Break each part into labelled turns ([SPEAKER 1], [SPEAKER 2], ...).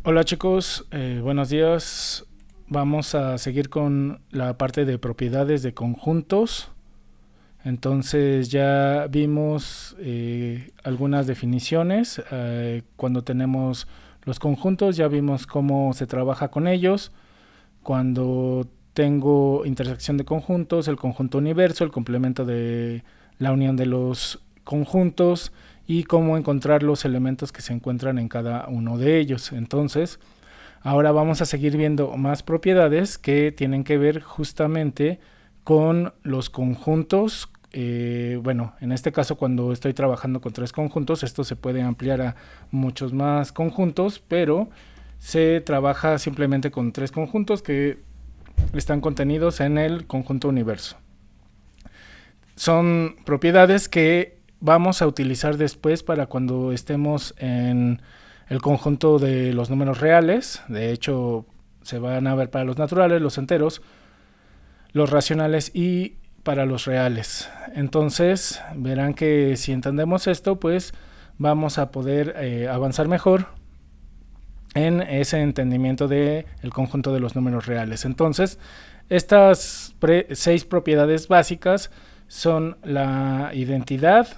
[SPEAKER 1] Hola chicos, buenos días. Vamos a seguir con la parte de propiedades de conjuntos. Entonces ya vimos algunas definiciones. Cuando tenemos los conjuntos ya vimos cómo se trabaja con ellos. Cuando tengo intersección de conjuntos, el conjunto universo, el complemento de la unión de los conjuntos y cómo encontrar los elementos que se encuentran en cada uno de ellos. Entonces, ahora vamos a seguir viendo más propiedades que tienen que ver justamente con los conjuntos. Bueno, en este caso cuando estoy trabajando con tres conjuntos, esto se puede ampliar a muchos más conjuntos, pero se trabaja simplemente con tres conjuntos que están contenidos en el conjunto universo. Son propiedades que vamos a utilizar después para cuando estemos en el conjunto de los números reales. De hecho, se van a ver para los naturales, los enteros, los racionales y para los reales. Entonces, verán que si entendemos esto, pues vamos a poder avanzar mejor en ese entendimiento del conjunto de los números reales. Entonces, estas seis propiedades básicas son la identidad,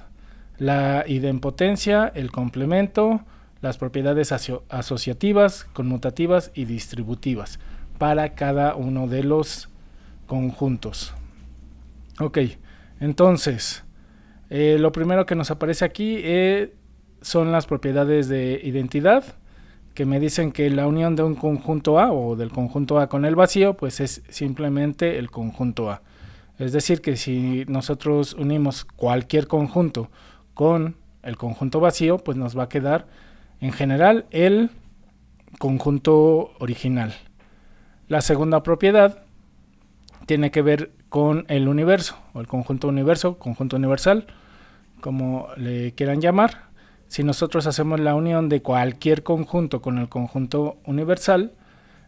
[SPEAKER 1] la idempotencia, el complemento, las propiedades asociativas, conmutativas y distributivas para cada uno de los conjuntos. Ok, entonces, lo primero que nos aparece aquí son las propiedades de identidad, que me dicen que la unión de un conjunto A o del conjunto A con el vacío, pues es simplemente el conjunto A. Es decir, que si nosotros unimos cualquier conjunto con el conjunto vacío, pues nos va a quedar en general el conjunto original. La segunda propiedad tiene que ver con el universo, o el conjunto universo, conjunto universal, como le quieran llamar. Si nosotros hacemos la unión de cualquier conjunto con el conjunto universal,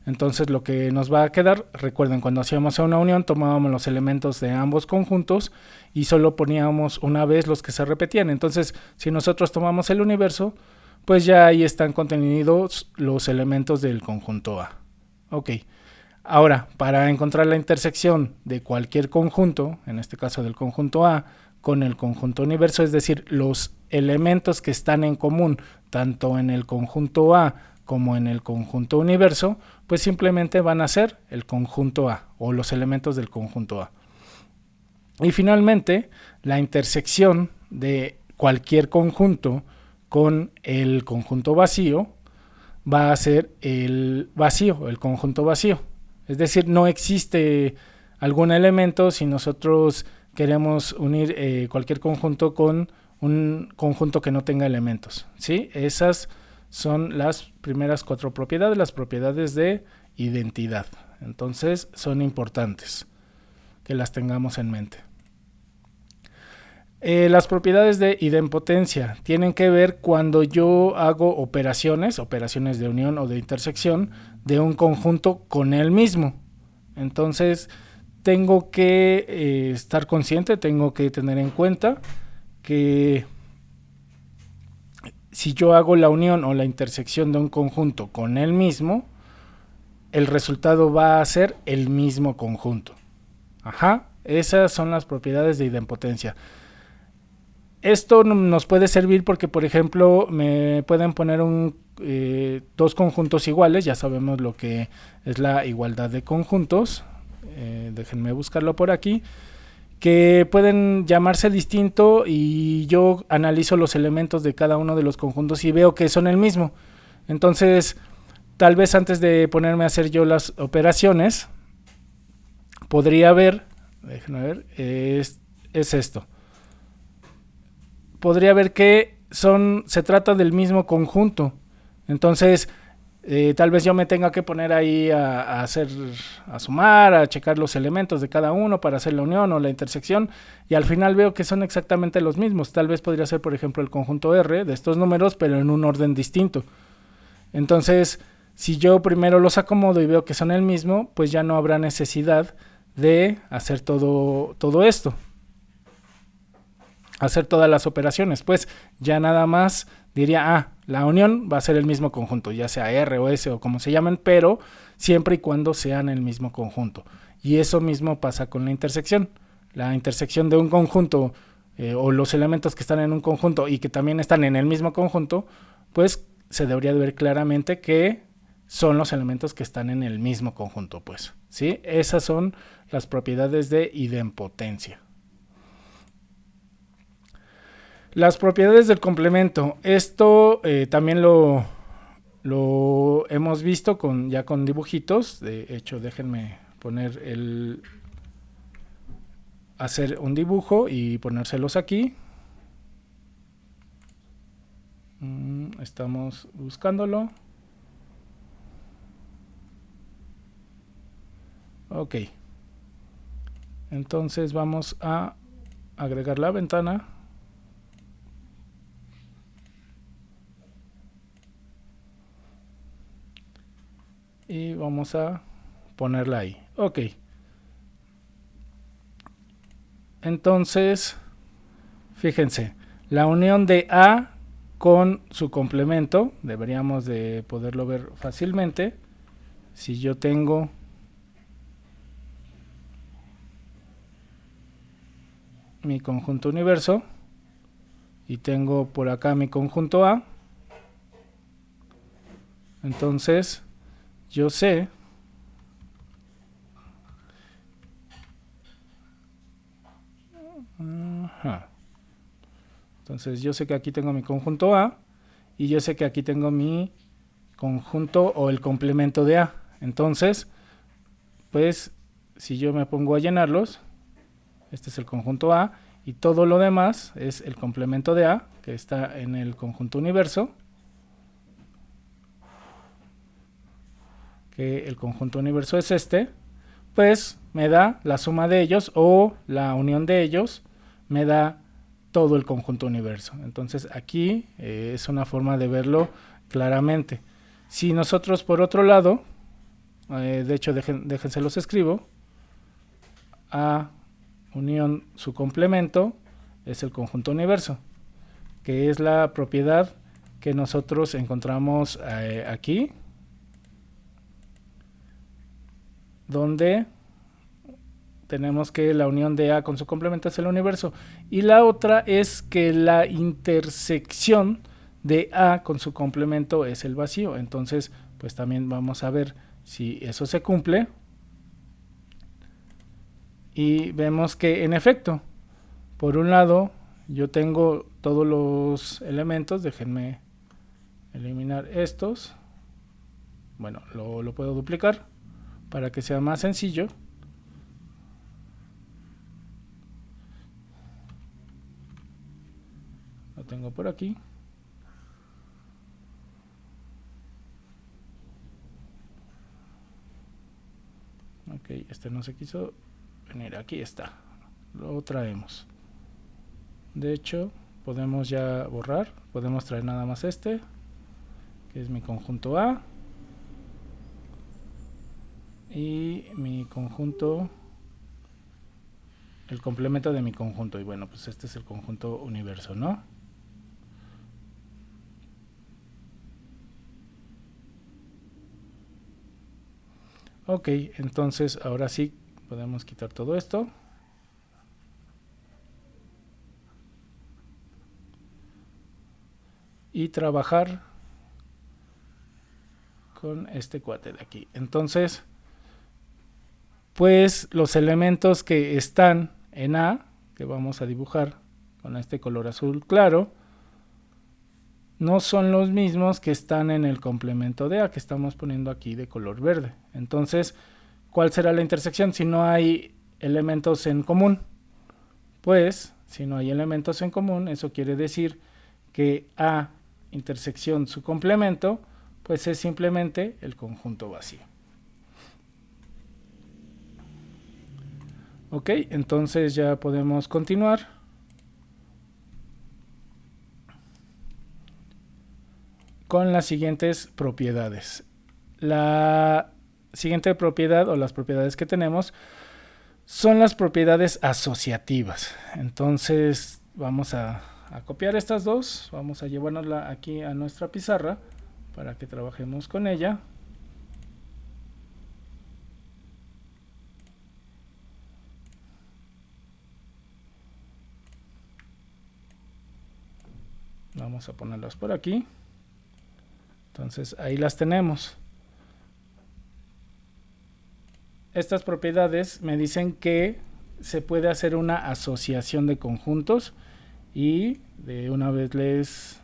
[SPEAKER 1] entonces lo que nos va a quedar, recuerden, cuando hacíamos una unión tomábamos los elementos de ambos conjuntos y solo poníamos una vez los que se repetían. Entonces, si nosotros tomamos el universo, pues ya ahí están contenidos los elementos del conjunto A. Ok. Ahora, para encontrar la intersección de cualquier conjunto, en este caso del conjunto A, con el conjunto universo, es decir, los elementos que están en común tanto en el conjunto A como en el conjunto universo, pues simplemente van a ser el conjunto A o los elementos del conjunto A. Y finalmente, la intersección de cualquier conjunto con el conjunto vacío va a ser el vacío, el conjunto vacío. Es decir, no existe algún elemento si nosotros queremos unir cualquier conjunto con un conjunto que no tenga elementos, ¿sí? Esas son las primeras cuatro propiedades, las propiedades de identidad. Entonces, son importantes que las tengamos en mente. Las propiedades de idempotencia tienen que ver cuando yo hago operaciones de unión o de intersección de un conjunto con el mismo. Entonces, tengo que estar consciente, tengo que tener en cuenta que si yo hago la unión o la intersección de un conjunto con el mismo, el resultado va a ser el mismo conjunto. Ajá, esas son las propiedades de idempotencia. Esto nos puede servir porque, por ejemplo, me pueden poner dos conjuntos iguales, ya sabemos lo que es la igualdad de conjuntos, déjenme buscarlo por aquí, que pueden llamarse distinto y yo analizo los elementos de cada uno de los conjuntos y veo que son el mismo. Entonces, tal vez antes de ponerme a hacer yo las operaciones, podría ver, déjenme ver, es esto. Podría ver que se trata del mismo conjunto. Entonces, tal vez yo me tenga que poner ahí a sumar, a checar los elementos de cada uno para hacer la unión o la intersección, y al final veo que son exactamente los mismos. Tal vez podría ser, por ejemplo, el conjunto R de estos números, pero en un orden distinto. Entonces, si yo primero los acomodo y veo que son el mismo, pues ya no habrá necesidad de hacer todo esto, hacer todas las operaciones, pues ya nada más diría, La unión va a ser el mismo conjunto, ya sea R o S o como se llamen, pero siempre y cuando sean el mismo conjunto. Y eso mismo pasa con la intersección. La intersección de un conjunto o los elementos que están en un conjunto y que también están en el mismo conjunto, pues se debería de ver claramente que son los elementos que están en el mismo conjunto, pues, ¿sí? Esas son las propiedades de idempotencia. Las propiedades del complemento. Esto también lo hemos visto ya con dibujitos. De hecho, déjenme hacer un dibujo y ponérselos aquí. Estamos buscándolo. Ok. Entonces vamos a agregar la ventana. Y vamos a ponerla ahí. Ok. Entonces, fíjense, la unión de A con su complemento, deberíamos de poderlo ver fácilmente. Si yo tengo mi conjunto universo y tengo por acá mi conjunto A, entonces yo sé entonces yo sé que aquí tengo mi conjunto A y yo sé que aquí tengo mi conjunto o el complemento de A. Entonces, pues si yo me pongo a llenarlos, este es el conjunto A y todo lo demás es el complemento de A que está en el conjunto universo, que el conjunto universo es este, pues me da la suma de ellos o la unión de ellos, me da todo el conjunto universo. Entonces aquí es una forma de verlo claramente. Si nosotros por otro lado, de hecho déjense los escribo, A unión su complemento es el conjunto universo, que es la propiedad que nosotros encontramos aquí, donde tenemos que la unión de A con su complemento es el universo. Y la otra es que la intersección de A con su complemento es el vacío. Entonces, pues también vamos a ver si eso se cumple. Y vemos que en efecto, por un lado, yo tengo todos los elementos. Déjenme eliminar estos. Bueno, lo puedo duplicar para que sea más sencillo. Lo tengo por aquí. Ok, este no se quiso venir, aquí está. Lo traemos. De hecho, podemos ya borrar, podemos traer nada más este, que es mi conjunto A. Y mi conjunto, el complemento de mi conjunto. Y bueno, pues este es el conjunto universo, ¿no? Ok, entonces ahora sí podemos quitar todo esto. Y trabajar con este cuate de aquí. Entonces, pues los elementos que están en A, que vamos a dibujar con este color azul claro, no son los mismos que están en el complemento de A, que estamos poniendo aquí de color verde. Entonces, ¿cuál será la intersección si no hay elementos en común? Pues, si no hay elementos en común, eso quiere decir que A intersección su complemento, pues es simplemente el conjunto vacío. Ok, entonces ya podemos continuar. Con las siguientes propiedades. La siguiente propiedad o las propiedades que tenemos son las propiedades asociativas. Entonces vamos a a copiar estas dos, vamos a llevárnosla aquí a nuestra pizarra para que trabajemos con ella. Vamos a ponerlas por aquí. Entonces ahí las tenemos. Estas propiedades me dicen que se puede hacer una asociación de conjuntos y de una vez les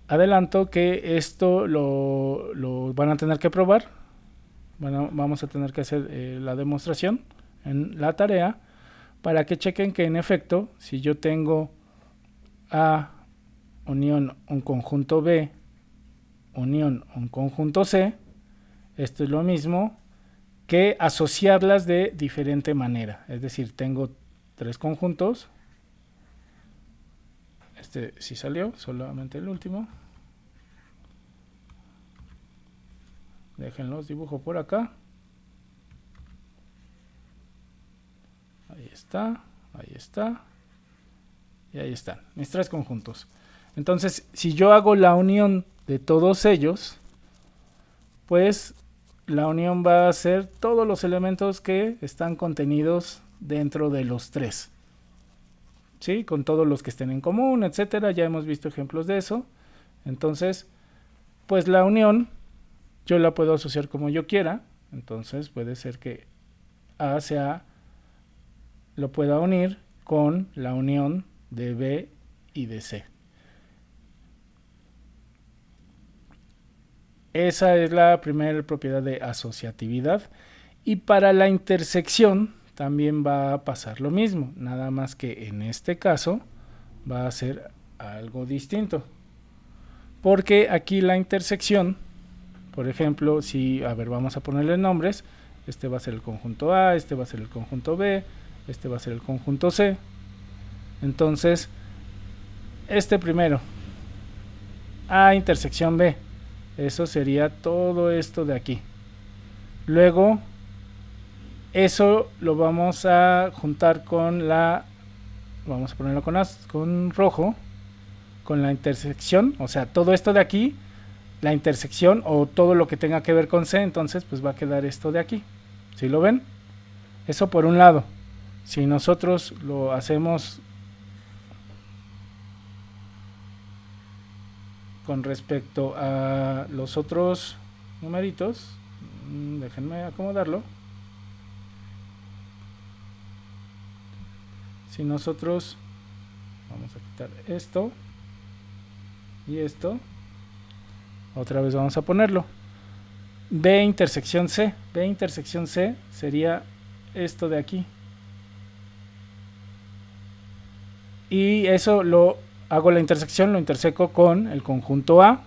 [SPEAKER 1] adelanto que esto lo van a tener que probar. Bueno, vamos a tener que hacer la demostración en la tarea para que chequen que en efecto, si yo tengo A unión un conjunto B unión un conjunto C, esto es lo mismo que asociarlas de diferente manera. Es decir, tengo tres conjuntos. Este sí salió, solamente el último. Déjenlos dibujo por acá. Ahí está, ahí está. Y ahí están, mis tres conjuntos. Entonces, si yo hago la unión de todos ellos, pues la unión va a ser todos los elementos que están contenidos dentro de los tres. ¿Sí? Con todos los que estén en común, etcétera. Ya hemos visto ejemplos de eso. Entonces, pues la unión yo la puedo asociar como yo quiera. Entonces puede ser que A sea lo pueda unir con la unión de B y de C. Esa es la primera propiedad de asociatividad. Y para la intersección también va a pasar lo mismo, nada más que en este caso va a ser algo distinto. Porque aquí la intersección, por ejemplo, si, a ver, vamos a ponerle nombres, este va a ser el conjunto A, este va a ser el conjunto B, este va a ser el conjunto C. Entonces, este primero, A intersección B, eso sería todo esto de aquí. Luego, eso lo vamos a juntar con la, vamos a ponerlo con rojo, con la intersección, o sea, todo esto de aquí, la intersección o todo lo que tenga que ver con C, entonces pues va a quedar esto de aquí. ¿Sí lo ven? Eso por un lado. Si nosotros lo hacemos con respecto a los otros numeritos, déjenme acomodarlo. Si nosotros vamos a quitar esto y esto, otra vez vamos a ponerlo B intersección C. B intersección C sería esto de aquí, y eso lo hago, la intersección lo interseco con el conjunto A.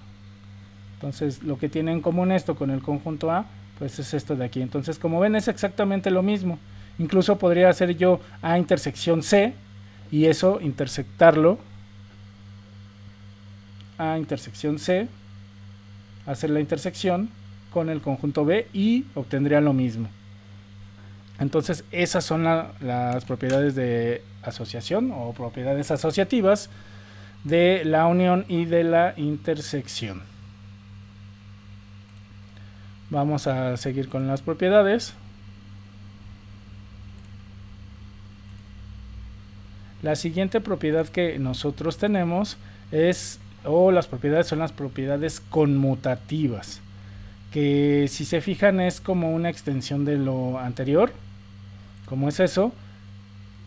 [SPEAKER 1] Entonces lo que tiene en común esto con el conjunto A, pues es esto de aquí. Entonces, como ven, es exactamente lo mismo. Incluso podría hacer yo A intersección C y eso intersectarlo, A intersección C, hacer la intersección con el conjunto B y obtendría lo mismo. Entonces esas son las propiedades de asociación o propiedades asociativas de la unión y de la intersección. Vamos a seguir con las propiedades. La siguiente propiedad que nosotros tenemos es, las propiedades son las propiedades conmutativas, que si se fijan es como una extensión de lo anterior. ¿Cómo es eso?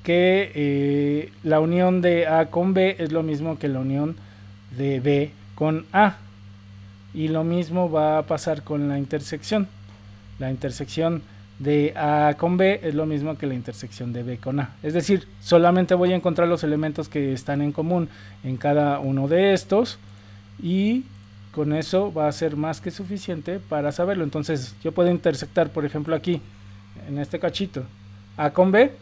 [SPEAKER 1] Que la unión de A con B es lo mismo que la unión de B con A. Y lo mismo va a pasar con la intersección. La intersección de A con B es lo mismo que la intersección de B con A. Es decir, solamente voy a encontrar los elementos que están en común en cada uno de estos y con eso va a ser más que suficiente para saberlo. Entonces yo puedo intersectar, por ejemplo, aquí, en este cachito, A con B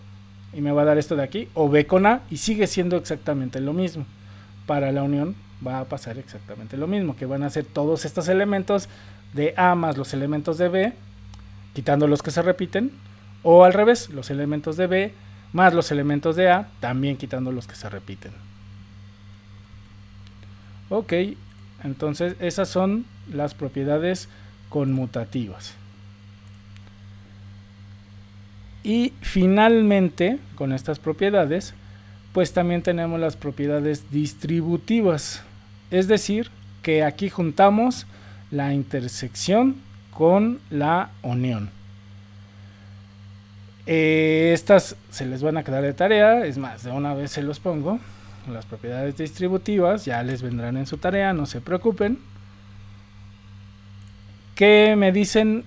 [SPEAKER 1] y me va a dar esto de aquí, o B con A, y sigue siendo exactamente lo mismo. Para la unión va a pasar exactamente lo mismo, que van a ser todos estos elementos de A más los elementos de B, quitando los que se repiten, o al revés, los elementos de B más los elementos de A, también quitando los que se repiten. Ok, entonces esas son las propiedades conmutativas. Y finalmente, con estas propiedades, pues también tenemos las propiedades distributivas. Es decir, que aquí juntamos la intersección con la unión. Estas se les van a quedar de tarea, es más, de una vez se los pongo. Las propiedades distributivas ya les vendrán en su tarea, no se preocupen. Que me dicen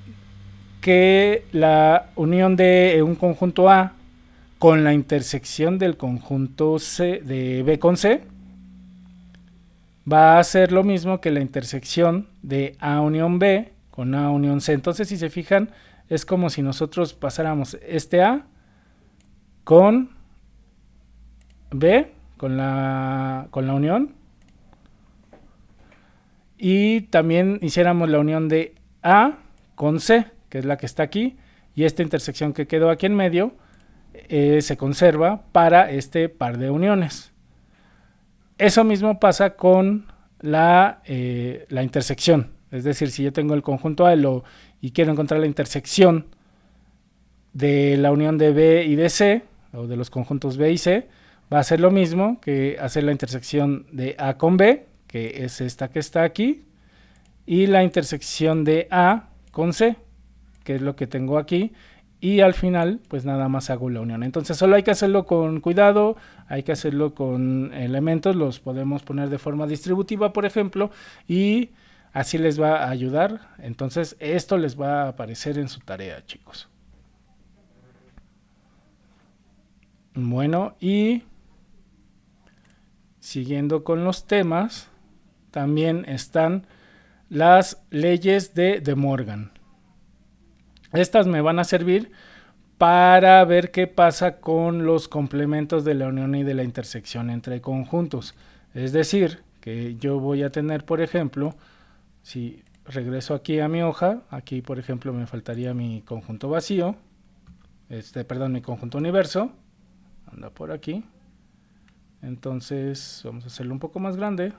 [SPEAKER 1] que la unión de un conjunto A con la intersección del conjunto C de B con C va a ser lo mismo que la intersección de A unión B con A unión C. Entonces, si se fijan, es como si nosotros pasáramos este A con B, con la unión, y también hiciéramos la unión de A con C, que es la que está aquí, y esta intersección que quedó aquí en medio se conserva para este par de uniones. Eso mismo pasa con la intersección. Es decir, si yo tengo el conjunto A y quiero encontrar la intersección de la unión de B y de C, o de los conjuntos B y C, va a ser lo mismo que hacer la intersección de A con B, que es esta que está aquí, y la intersección de A con C, que es lo que tengo aquí, y al final pues nada más hago la unión. Entonces solo hay que hacerlo con cuidado, hay que hacerlo con elementos, los podemos poner de forma distributiva, por ejemplo, y así les va a ayudar. Entonces esto les va a aparecer en su tarea, chicos. Bueno, y siguiendo con los temas, también están las leyes de De Morgan. Estas me van a servir para ver qué pasa con los complementos de la unión y de la intersección entre conjuntos. Es decir, que yo voy a tener, por ejemplo, si regreso aquí a mi hoja, aquí por ejemplo me faltaría mi conjunto vacío, mi conjunto universo, anda por aquí. Entonces vamos a hacerlo un poco más grande.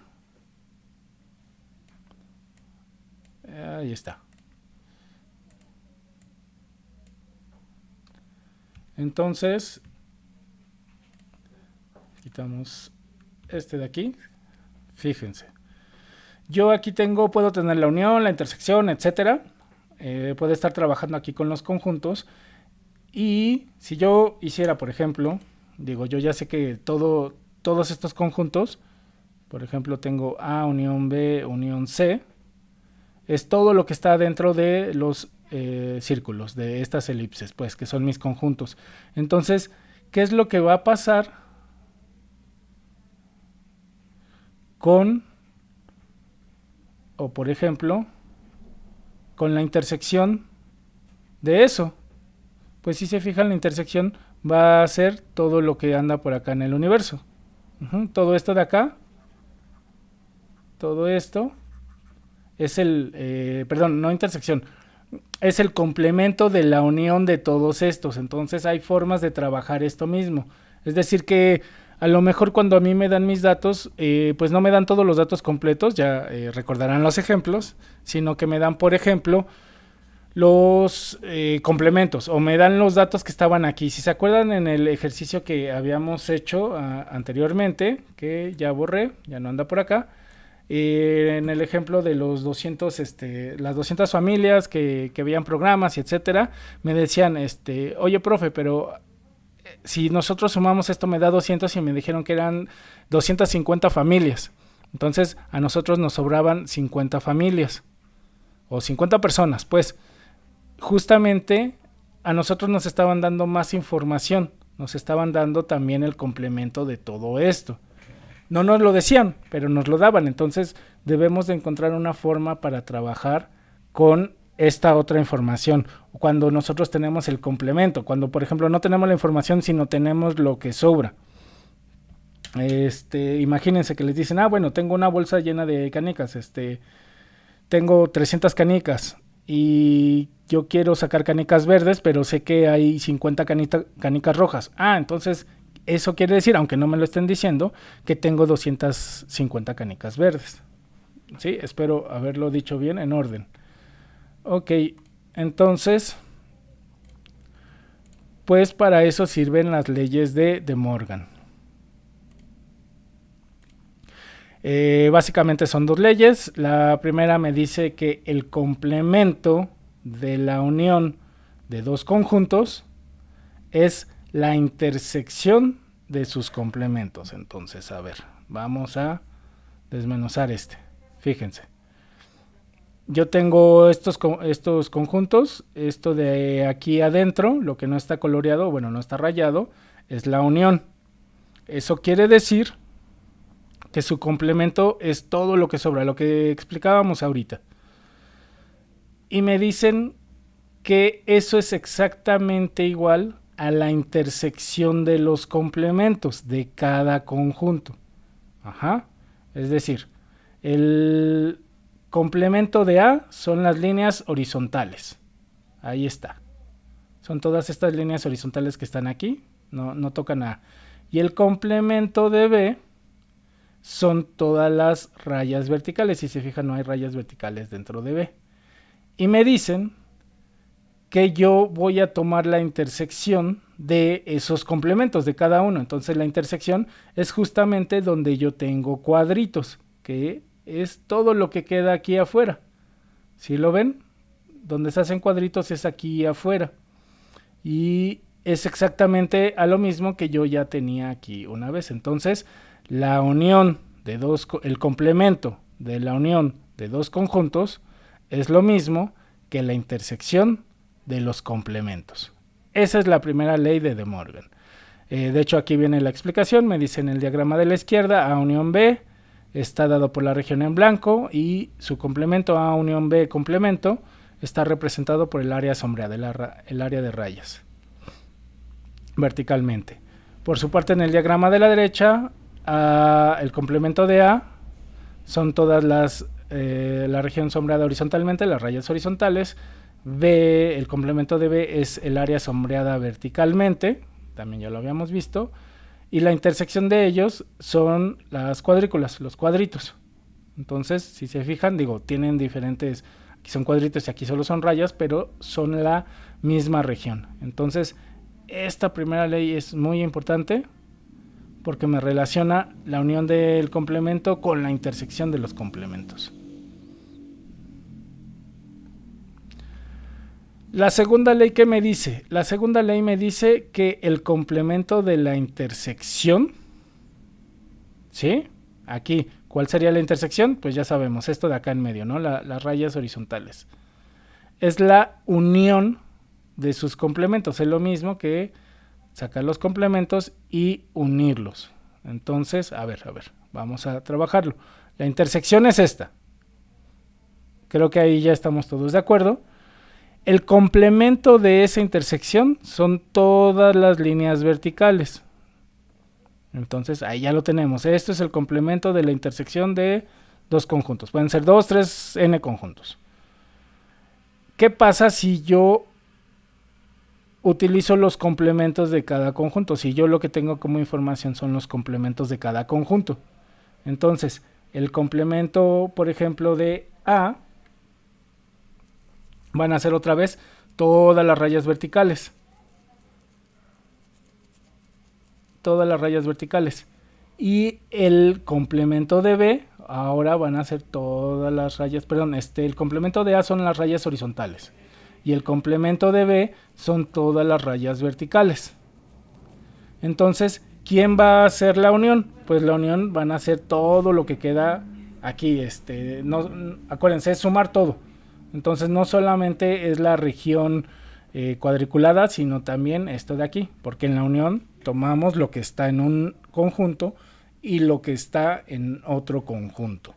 [SPEAKER 1] Ahí está. Entonces quitamos este de aquí. Fíjense. Yo aquí puedo tener la unión, la intersección, etcétera. Puedo estar trabajando aquí con los conjuntos. Y si yo hiciera, por ejemplo, digo, yo ya sé que todos estos conjuntos, por ejemplo, tengo A unión B unión C, es todo lo que está dentro de los círculos, de estas elipses, pues, que son mis conjuntos. Entonces, ¿qué es lo que va a pasar con, o por ejemplo, con la intersección de eso? Pues si se fijan, la intersección va a ser todo lo que anda por acá en el universo. Todo esto de acá, todo esto es no intersección, es el complemento de la unión de todos estos. Entonces hay formas de trabajar esto mismo. Es decir que a lo mejor cuando a mí me dan mis datos, pues no me dan todos los datos completos, ya recordarán los ejemplos, sino que me dan, por ejemplo, los complementos, o me dan los datos que estaban aquí. Si se acuerdan en el ejercicio que habíamos hecho anteriormente, que ya borré, ya no anda por acá, en el ejemplo de los 200, las 200 familias que veían programas y etcétera, me decían, oye profe, pero si nosotros sumamos esto me da 200, y me dijeron que eran 250 familias. Entonces a nosotros nos sobraban 50 familias o 50 personas, pues justamente a nosotros nos estaban dando más información, nos estaban dando también el complemento de todo esto. No nos lo decían, pero nos lo daban. Entonces debemos de encontrar una forma para trabajar con esta otra información. Cuando nosotros tenemos el complemento, cuando por ejemplo no tenemos la información, sino tenemos lo que sobra. Imagínense que les dicen, bueno, tengo una bolsa llena de canicas, tengo 300 canicas y yo quiero sacar canicas verdes, pero sé que hay 50 canicas rojas. Entonces Eso quiere decir, aunque no me lo estén diciendo, que tengo 250 canicas verdes. ¿Sí? Espero haberlo dicho bien en orden. Ok, entonces, pues para eso sirven las leyes de De Morgan. Básicamente son dos leyes. La primera me dice que el complemento de la unión de dos conjuntos es la intersección de sus complementos. Entonces, a ver, vamos a desmenuzar este. Fíjense. Yo tengo estos conjuntos. Esto de aquí adentro, lo que no está coloreado, bueno, no está rayado, es la unión. Eso quiere decir que su complemento es todo lo que sobra, lo que explicábamos ahorita. Y me dicen que eso es exactamente igual a la intersección de los complementos de cada conjunto. Ajá. Es decir, el complemento de A son las líneas horizontales. Ahí está. Son todas estas líneas horizontales que están aquí. No tocan A. Y el complemento de B son todas las rayas verticales. Si se fijan, no hay rayas verticales dentro de B. Y me dicen que yo voy a tomar la intersección de esos complementos de cada uno. Entonces la intersección es justamente donde yo tengo cuadritos, que es todo lo que queda aquí afuera. ¿Sí lo ven? Donde se hacen cuadritos es aquí afuera. Y es exactamente a lo mismo que yo ya tenía aquí una vez. Entonces la unión de el complemento de la unión de dos conjuntos es lo mismo que la intersección de los complementos. Esa es la primera ley de De Morgan. De hecho, aquí viene la explicación. Me dice en el diagrama de la izquierda, A unión B está dado por la región en blanco y su complemento A unión B complemento está representado por el área sombreada, el área de rayas, verticalmente. Por su parte, en el diagrama de la derecha, el complemento de A son todas la región sombreada horizontalmente, las rayas horizontales. B, el complemento de B es el área sombreada verticalmente, también ya lo habíamos visto, y la intersección de ellos son las cuadrículas, los cuadritos. Entonces, si se fijan, tienen diferentes, aquí son cuadritos y aquí solo son rayas, pero son la misma región. Entonces, esta primera ley es muy importante porque me relaciona la unión del complemento con la intersección de los complementos. La segunda ley, ¿qué me dice? La segunda ley me dice que el complemento de la intersección, ¿sí? Aquí, ¿cuál sería la intersección? Pues ya sabemos, esto de acá en medio, ¿no? Las rayas horizontales. Es la unión de sus complementos. Es lo mismo que sacar los complementos y unirlos. Entonces, a ver, vamos a trabajarlo. La intersección es esta. Creo que ahí ya estamos todos de acuerdo. El complemento de esa intersección son todas las líneas verticales. Entonces, ahí ya lo tenemos. Esto es el complemento de la intersección de dos conjuntos. Pueden ser 2, 3, n conjuntos. ¿Qué pasa si yo utilizo los complementos de cada conjunto? Si yo lo que tengo como información son los complementos de cada conjunto. Entonces, el complemento, por ejemplo, de A van a ser otra vez todas las rayas verticales. Todas las rayas verticales. Y el complemento de B ahora van a ser todas las rayas, el complemento de A son las rayas horizontales. Y el complemento de B son todas las rayas verticales. Entonces, ¿quién va a hacer la unión? Pues la unión van a ser todo lo que queda aquí. Acuérdense, es sumar todo. Entonces no solamente es la región cuadriculada, sino también esto de aquí, porque en la unión tomamos lo que está en un conjunto y lo que está en otro conjunto.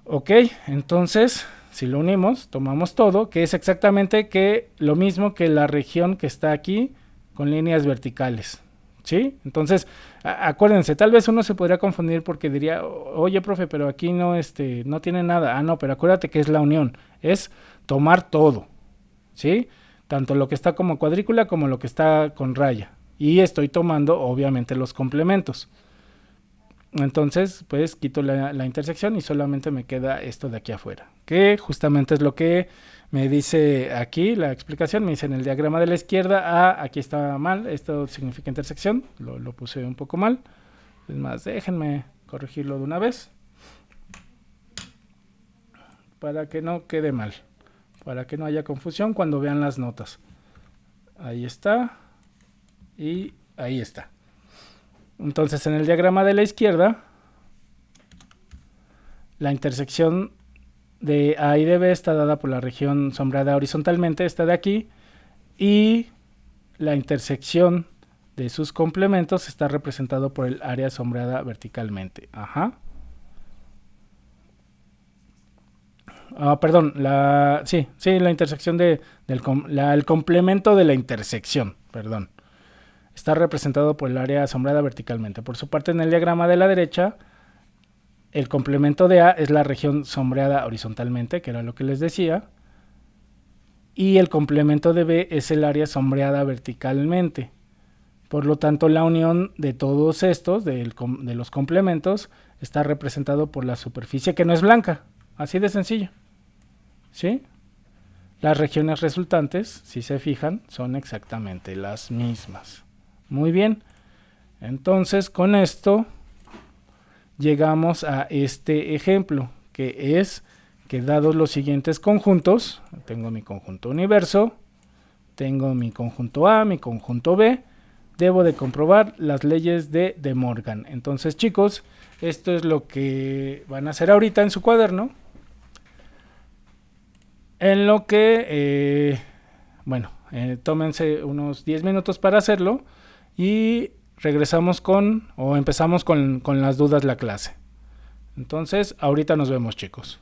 [SPEAKER 1] Ok, entonces si lo unimos, tomamos todo, que es exactamente lo mismo que la región que está aquí con líneas verticales. ¿Sí? Entonces, acuérdense, tal vez uno se podría confundir porque diría, oye, profe, pero aquí no tiene nada. No, pero acuérdate que es la unión, es tomar todo, ¿sí? Tanto lo que está como cuadrícula como lo que está con raya. y estoy tomando obviamente los complementos. Entonces pues quito la intersección y solamente me queda esto de aquí afuera, que justamente es lo que me dice aquí la explicación. Me dice en el diagrama de la izquierda, aquí está mal, esto significa intersección, lo puse un poco mal. Es más, déjenme corregirlo de una vez para que no quede mal, para que no haya confusión cuando vean las notas. Ahí está y ahí está. Entonces en el diagrama de la izquierda, la intersección de A y de B está dada por la región sombreada horizontalmente, esta de aquí, y la intersección de sus complementos está representado por el área sombreada verticalmente. Perdón, la intersección el complemento de la intersección, perdón, está representado por el área sombreada verticalmente. Por su parte, en el diagrama de la derecha, el complemento de A es la región sombreada horizontalmente, que era lo que les decía, y el complemento de B es el área sombreada verticalmente. Por lo tanto, la unión de todos estos, de los complementos, está representado por la superficie que no es blanca. Así de sencillo. ¿Sí? Las regiones resultantes, si se fijan, son exactamente las mismas. Muy bien. Entonces, con esto llegamos a este ejemplo, que es que dados los siguientes conjuntos, tengo mi conjunto universo, tengo mi conjunto A, mi conjunto B, debo de comprobar las leyes de De Morgan. Entonces, chicos, esto es lo que van a hacer ahorita en su cuaderno, en lo que, tómense unos 10 minutos para hacerlo y regresamos empezamos con las dudas la clase. Entonces, ahorita nos vemos, chicos.